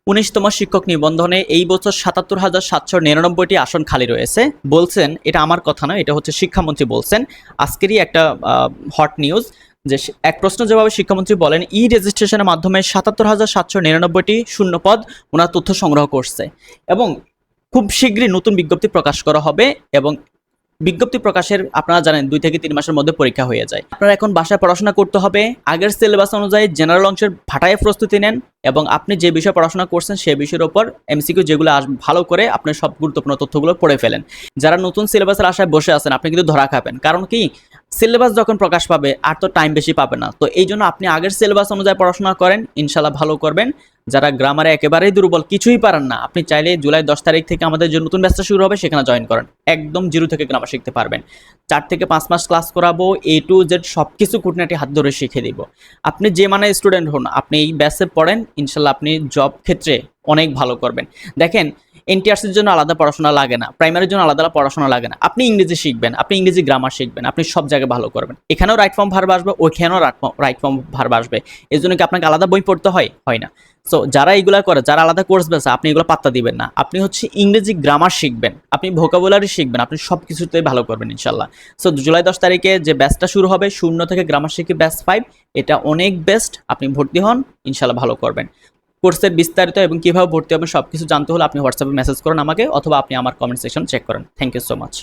19তম শিক্ষক নিবন্ধনে এই বছর ৭৭,৭৯৯টি আসন খালি রয়েছে বলছেন। এটা আমার কথা নয়, এটা হচ্ছে শিক্ষামন্ত্রী বলছেন। আজকেরই একটা হট নিউজ যে এক প্রশ্ন জবাবে শিক্ষামন্ত্রী বলেন ই রেজিস্ট্রেশনের মাধ্যমে ৭৭,৭৯৯টি শূন্য পদ ওনার তথ্য সংগ্রহ করছে এবং খুব শীঘ্রই নতুন বিজ্ঞপ্তি প্রকাশ করা হবে এবং বিজ্ঞপ্তি প্রকাশের আপনারা জানেন 2 থেকে 3 মাসের মধ্যে পরীক্ষা হয়ে যায়। আপনারা এখন বাসায় পড়াশোনা করতে হবে, আগের সিলেবাস অনুযায়ী জেনারেল অংশের ভাটায় প্রস্তুতি নেন এবং আপনি যে বিষয়ে পড়াশোনা করছেন সেই বিষয়ের উপর এমসিকিউ যেগুলো ভালো করে আপনি সব গুরুত্বপূর্ণ তথ্যগুলো পড়ে ফেলেন। যারা নতুন সিলেবাসের আশায় বসে আছেন আপনি কিন্তু ধরা খাবেন, কারণ কি সিলেবাস যখন প্রকাশ পাবে আর তো টাইম বেশি পাবে না। তো এই জন্য আপনি আগের সিলেবাস অনুযায়ী পড়াশোনা করেন, ইনশাল্লাহ ভালো করবেন। যারা গ্রামারে একেবারেই দুর্বল, কিছুই পারেন না, আপনি চাইলে জুলাই 10 তারিখ থেকে আমাদের যে নতুন ব্যাচটা শুরু হবে সেখানে জয়েন করেন, একদম জিরো থেকে গ্রামার শিখতে পারবেন। 4 থেকে 5 মাস ক্লাস করাবো, A to Z সব কিছু খুঁটিনাটি হাত ধরে শিখিয়ে দিব। আপনি যে মানে স্টুডেন্ট হন, আপনি এই ব্যাচে পড়েন, ইনশাল্লাহ আপনি জব ক্ষেত্রে অনেক ভালো করবেন। দেখেন এনটিআরসির জন্য আলাদা পড়াশোনা লাগে না, প্রাইমারির জন্য আলাদা পড়াশোনা লাগে না। আপনি ইংরেজি শিখবেন, আপনি ইংরেজি গ্রামার শিখবেন, আপনি সব জায়গায় ভালো করবেন। এখানেও রাইট ফর্ম ভার্ব আসবে, ওইখানেও রাইট ফর্ম ভার্ব আসবে। এর জন্য কি আপনাকে আলাদা বই পড়তে হয়? হয় না। সো যারা এগুলা করে, যারা আলাদা কোর্স বেছে, আপনি এগুলো পাত্তা দিবেন না। আপনি হচ্ছে ইংরেজি গ্রামার শিখবেন, আপনি ভোকাবুলারি শিখবেন, আপনি সব কিছুতে ভালো করবেন ইনশাল্লাহ। সো জুলাই 10 তারিখে যে ব্যাচটা শুরু হবে 0 থেকে গ্রামার শিখি ব্যাচ 5, এটা অনেক বেস্ট। আপনি ভর্তি হন, ইনশাল্লাহ ভালো করবেন। কোর্সের বিস্তারিত এবং কিভাবে ভর্তি হবে সবকিছু জানতে হলে আপনি হোয়াটসঅ্যাপে মেসেজ করুন আমাকে, অথবা আপনি আমার কমেন্ট সেকশন চেক করেন। Thank you so much.